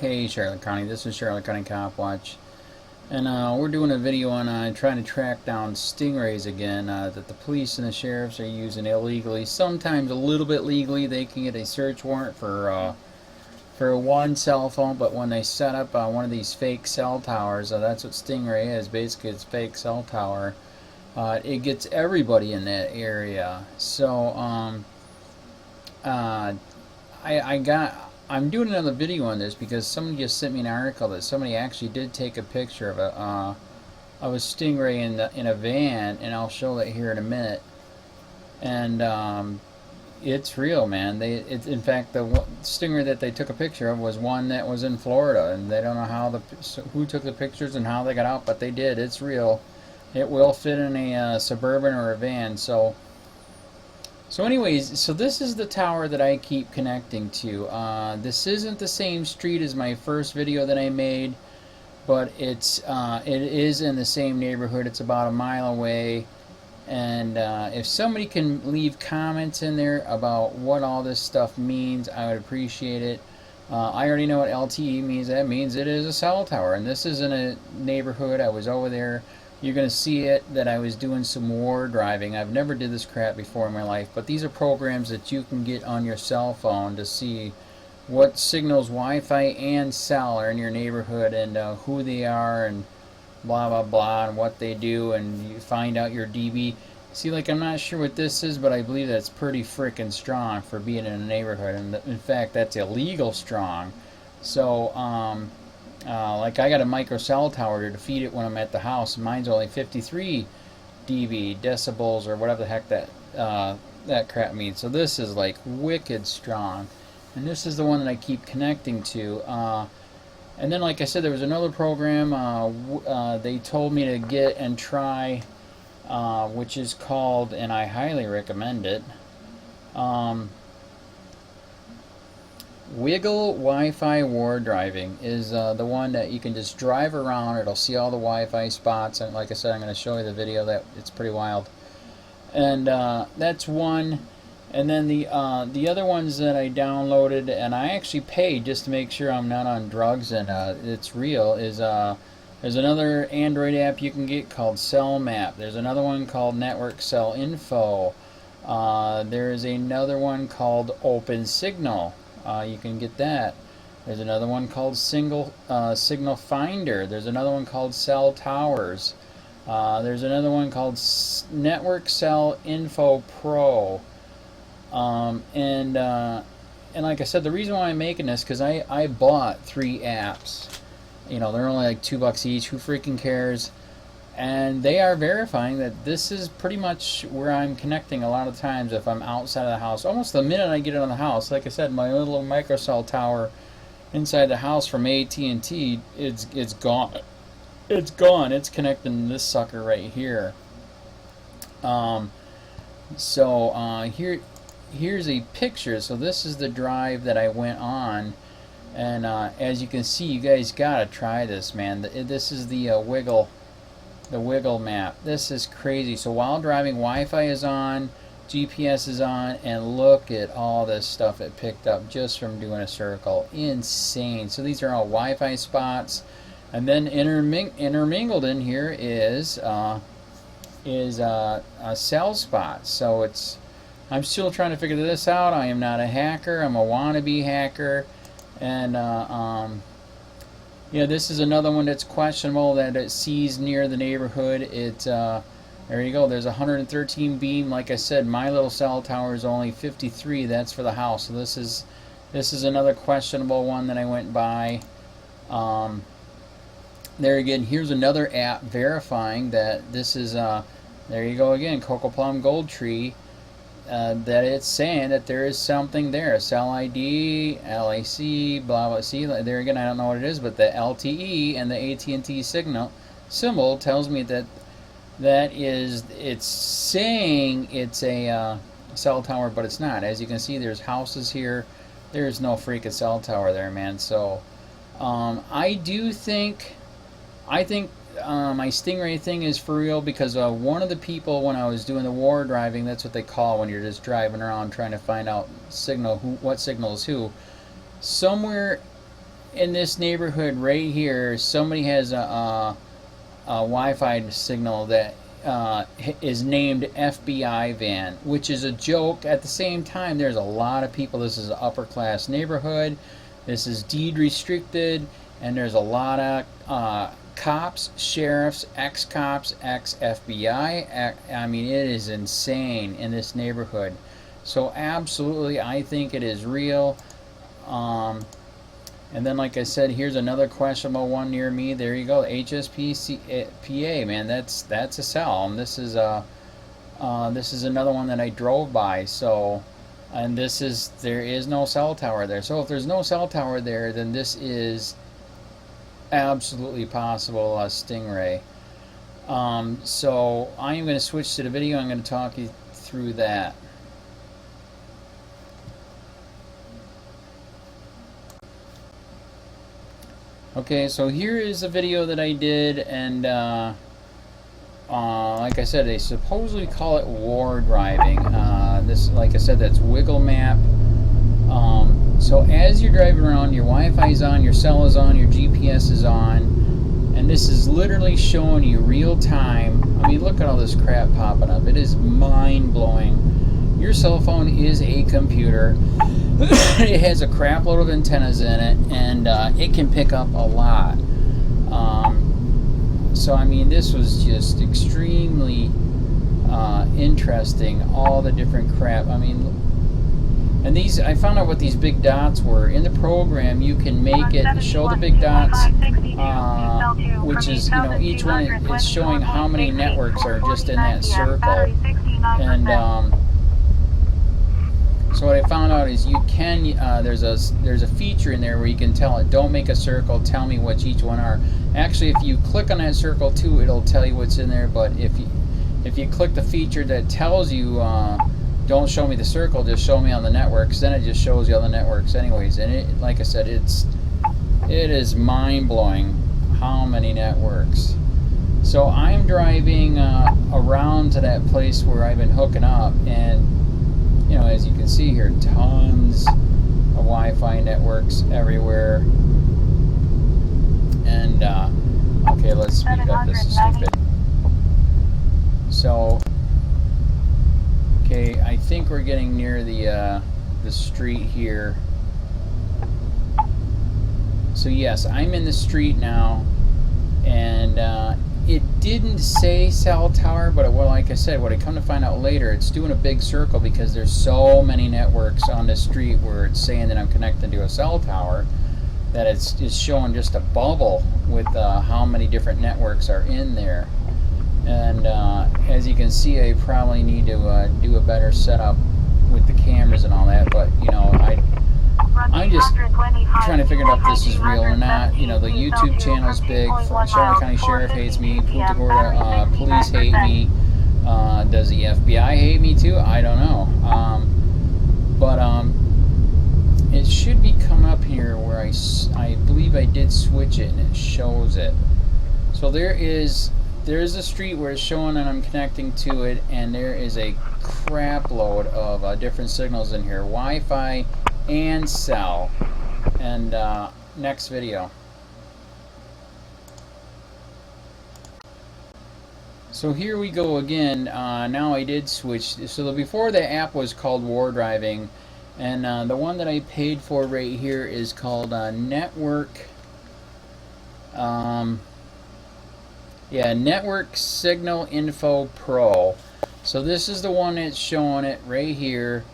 Hey Charlotte County, this is Charlotte County COPWATCH, and we're doing a video on trying to track down stingrays again that the police and the sheriffs are using illegally. Sometimes a little bit legally. They can get a search warrant for one cell phone, but when they set up one of these fake cell towers, that's what Stingray is. Basically, it's a fake cell tower. It gets everybody in that area. So I'm doing another video on this because somebody just sent me an article that somebody actually did take a picture of a stingray in a van, and I'll show that here in a minute. And it's real, man. In fact, the stingray that they took a picture of was one that was in Florida, and they don't know who took the pictures and how they got out, but they did. It's real. It will fit in a Suburban or a van. So anyways, so this is the tower that I keep connecting to. This isn't the same street as my first video that I made, but it is in the same neighborhood. It's about a mile away. And if somebody can leave comments in there about what all this stuff means, I would appreciate it. I already know what LTE means. That means it is a cell tower, and this is in a neighborhood. I was over there. You're going to see it that I was doing some war driving. I've never did this crap before in my life, but these are programs that you can get on your cell phone to see what signals, Wi-Fi and cell, are in your neighborhood, and who they are, and blah blah blah, and what they do, and you find out your DB. See, like, I'm not sure what this is, but I believe that's pretty frickin' strong for being in a neighborhood, and in fact that's illegal strong. So like, I got a micro cell tower to defeat it when I'm at the house, and mine's only 53 dB, decibels, or whatever the heck that crap means. So this is like wicked strong, and this is the one that I keep connecting to. And then, like I said, there was another program they told me to get and try, which is called, and I highly recommend it, Wiggle Wi-Fi War Driving is the one that you can just drive around. It'll see all the Wi-Fi spots, and like I said, I'm going to show you the video. That it's pretty wild. And that's one. And then the other ones that I downloaded, and I actually paid just to make sure I'm not on drugs and it's real, is there's another Android app you can get called Cell Map. There's another one called Network Cell Info. There's another one called Open Signal. You can get that. There's another one called Signal Finder. There's another one called Cell Towers. There's another one called Network Cell Info Pro. And like I said, the reason why I'm making this, because I bought 3 apps. You know, they're only like $2 each. Who freaking cares? And they are verifying that this is pretty much where I'm connecting a lot of times if I'm outside of the house. Almost the minute I get it on the house, like I said, my little microcell tower inside the house from AT&T, it's gone. It's gone. It's connecting this sucker right here. Here's a picture. So this is the drive that I went on, and as you can see, you guys gotta try this, man. This is the Wiggle map. This is crazy. So while driving, Wi-Fi is on, GPS is on, and look at all this stuff it picked up just from doing a circle. Insane. So these are all Wi-Fi spots, and then intermingled in here is a cell spot. So I'm still trying to figure this out. I am not a hacker. I'm a wannabe hacker, and yeah, this is another one that's questionable that it sees near the neighborhood. There you go. There's 113 beam. Like I said, my little cell tower is only 53. That's for the house. So this is another questionable one that I went by. There again, here's another app verifying that this is. There you go again, Cocoa Plum Gold Tree. That it's saying that there is something there. Cell ID, LAC, blah blah. See, there again, I don't know what it is, but the LTE and the AT&T symbol tells me that it's saying it's a cell tower, but it's not. As you can see, there's houses here. There's no freaking cell tower there, man. So I think my Stingray thing is for real, because one of the people, when I was doing the war driving, that's what they call when you're just driving around trying to find out what signal is who. Somewhere in this neighborhood right here, somebody has a Wi-Fi signal that is named FBI van, which is a joke. At the same time, there's a lot of people. This is an upper class neighborhood. This is deed restricted, and there's a lot of cops, sheriffs, ex-cops, ex-FBI. I mean, it is insane in this neighborhood. So absolutely, I think it is real. And then, like I said, here's another questionable one near me. There you go, HSPCA, man. That's a cell. And this is another one that I drove by. So, and there is no cell tower there. So if there's no cell tower there, then this is absolutely possible Stingray. So I am going to switch to the video. I'm going to talk you through that. Okay, so here is a video that I did, and like I said, they supposedly call it war driving. This, like I said, that's Wiggle Map. So as you're driving around, your Wi-Fi is on, your cell is on, your GPS is on, and this is literally showing you real time. I mean, look at all this crap popping up. It is mind-blowing. Your cell phone is a computer. It has a crap load of antennas in it, and it can pick up a lot. So I mean, this was just extremely interesting, all the different crap. I mean, and these, I found out what these big dots were. In the program, you can make it show the big dots, which is, you know, each one is showing how many networks are just in that circle. And so what I found out is you can, there's a feature in there where you can tell it, don't make a circle, tell me what each one are. Actually, if you click on that circle too, it'll tell you what's in there. But if you click the feature that tells you, don't show me the circle, just show me on the networks, then it just shows you on the networks anyways. And it, like I said, it is mind-blowing how many networks. So I'm driving around to that place where I've been hooking up, and you know, as you can see here, tons of Wi-Fi networks everywhere. And okay, let's speed up. This is stupid. So, okay, I think we're getting near the street here. So yes, I'm in the street now, and it didn't say cell tower, but well, like I said, what I come to find out later, it's doing a big circle because there's so many networks on the street where it's saying that I'm connected to a cell tower, that it's showing just a bubble with how many different networks are in there. And as you can see, I probably need to do a better setup with the cameras and all that, but you know, I'm just trying to figure out if this is real or not. You know, the YouTube channel is big. Charlotte County Sheriff hates me. Punta Gorda police hate me. Does the FBI hate me too? I don't know. But it should be coming up here where I believe I did switch it and it shows it. So there is a street where it's showing that I'm connecting to it, and there is a crap load of different signals in here. Wi-Fi and cell. And next video. So here we go again. Now I did switch. So before the app was called War Driving, and the one that I paid for right here is called Network. Network Signal Info Pro. So this is the one that's showing it right here.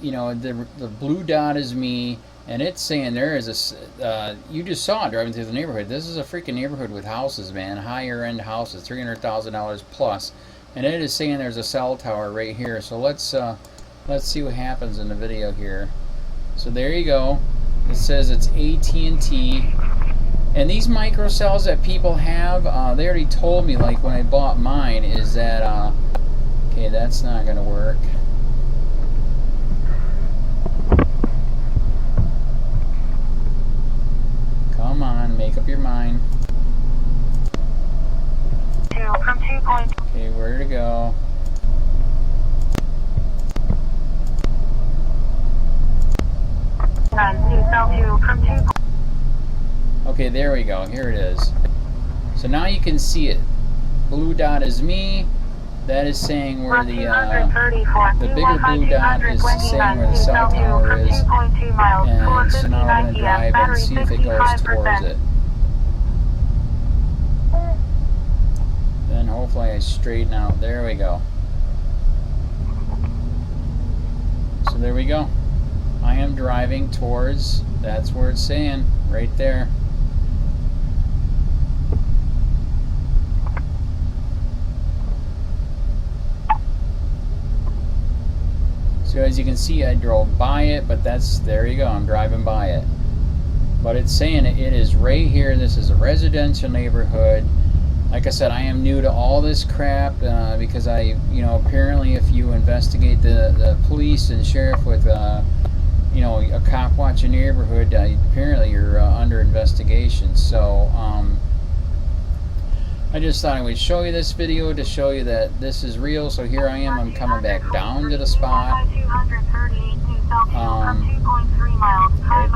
You know, the blue dot is me, and it's saying there is a, you just saw it driving through the neighborhood. This is a freaking neighborhood with houses, man, higher end houses, $300,000 plus, and it is saying there's a cell tower right here. So let's see what happens in the video here. So there you go. It says it's AT&T, and these microcells that people have, they already told me, like when I bought mine, is that okay, that's not gonna work. Come on, make up your mind. Okay, where to go? Cell 2 from 2. Okay, there we go. Here it is. So now you can see it. Blue dot is me. That is saying where the bigger blue dot is saying where the cell tower is. And so now we're going to drive and see if it goes towards it. Then hopefully I straighten out. There we go. So there we go. I am driving towards, that's where it's saying, right there. So as you can see, I drove by it, but there you go, I'm driving by it. But it's saying it is right here. This is a residential neighborhood. Like I said, I am new to all this crap because apparently if you investigate the police and sheriff with, a cop watch a neighborhood, apparently you're under investigation. So, I just thought I would show you this video to show you that this is real. So here I am, I'm coming back down to the spot. Right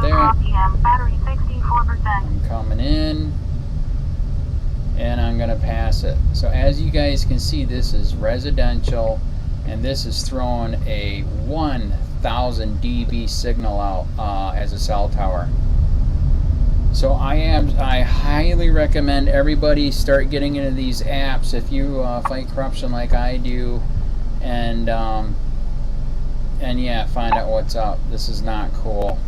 there. I'm coming in. And I'm going to pass it. So as you guys can see, this is residential. And this is throwing a 1,000 dB signal out as a cell tower. So I highly recommend everybody start getting into these apps if you fight corruption like I do, and yeah, find out what's up. This is not cool.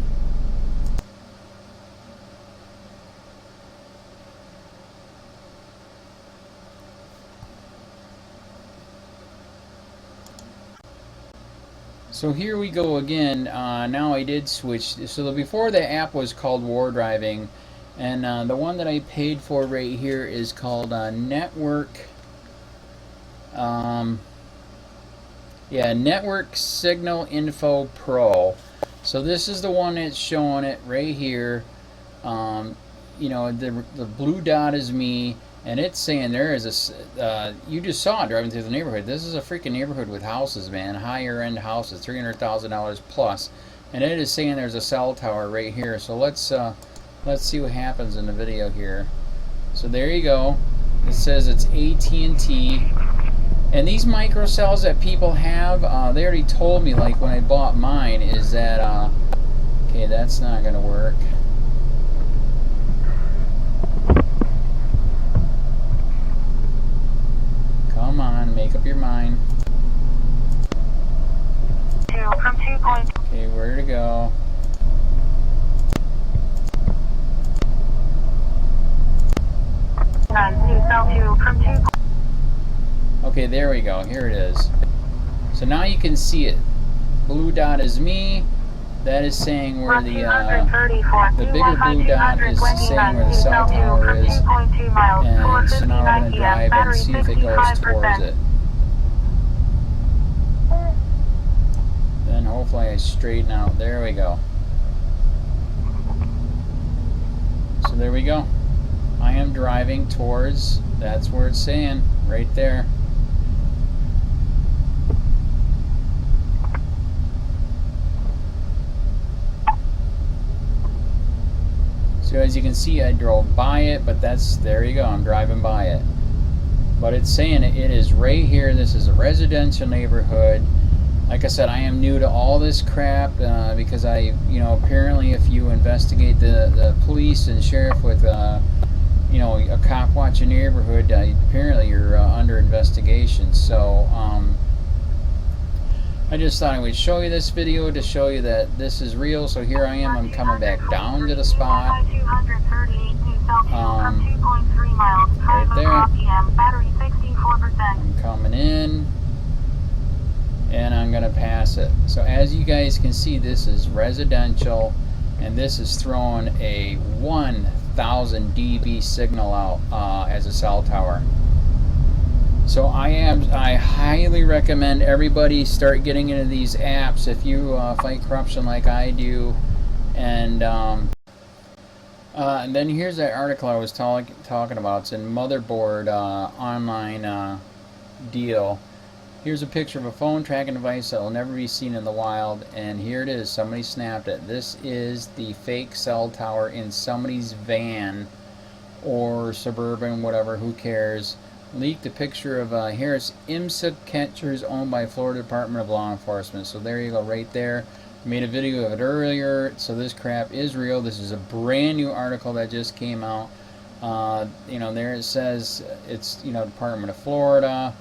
So here we go again. Now I did switch. So before the app was called War Driving, and the one that I paid for right here is called Network. Network Signal Info Pro. So this is the one that's showing it right here. The blue dot is me. And it's saying there is you just saw it driving through the neighborhood. This is a freaking neighborhood with houses, man. Higher end houses, $300,000 plus. And it is saying there's a cell tower right here. So let's see what happens in the video here. So there you go. It says it's AT&T. And these microcells that people have, they already told me, like when I bought mine, is that, okay, that's not going to work. Come on, make up your mind. Okay, where to go? Okay, there we go. Here it is. So now you can see it. Blue dot is me. That is saying where the bigger blue dot is saying where the cell tower is. And so now I'm going to drive and see if it goes towards it. Then hopefully I straighten out. There we go. So there we go. I am driving towards, that's where it's saying, right there. So as you can see, I drove by it, but there you go, I'm driving by it. But it's saying it is right here. This is a residential neighborhood. Like I said, I am new to all this crap because apparently if you investigate the police and sheriff with, a cop watch a neighborhood, apparently you're under investigation. So, I just thought I would show you this video to show you that this is real. So here I am, I'm coming back down to the spot. Right there. I'm coming in. And I'm going to pass it. So as you guys can see, this is residential. And this is throwing a 1,000 dB signal out as a cell tower. So I highly recommend everybody start getting into these apps if you fight corruption like I do. And then here's that article I was talking about. It's in Motherboard online deal. Here's a picture of a phone tracking device that will never be seen in the wild, and here it is. Somebody snapped it. This is the fake cell tower in somebody's van or suburban, whatever, who cares. Leaked a picture of Harris IMSA catchers owned by Florida Department of Law Enforcement. So there you go, right there. Made a video of it earlier, so this crap is real. This is a brand new article that just came out. You know, there it says it's, you know, Department of Florida.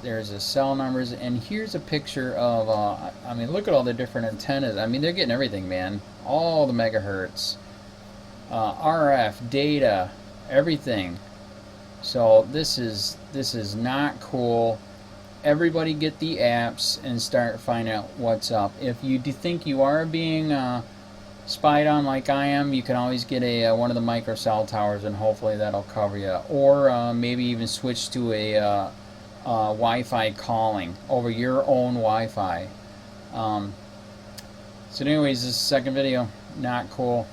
There's the cell numbers, and here's a picture of, I mean, look at all the different antennas. I mean, they're getting everything, man. All the megahertz, RF, data, everything. So this is not cool. Everybody get the apps and start finding out what's up. If you think you are being spied on like I am, you can always get a one of the microcell towers, and hopefully that'll cover you. Or maybe even switch to a Wi-Fi calling over your own Wi-Fi. So anyways, this is the second video. Not cool.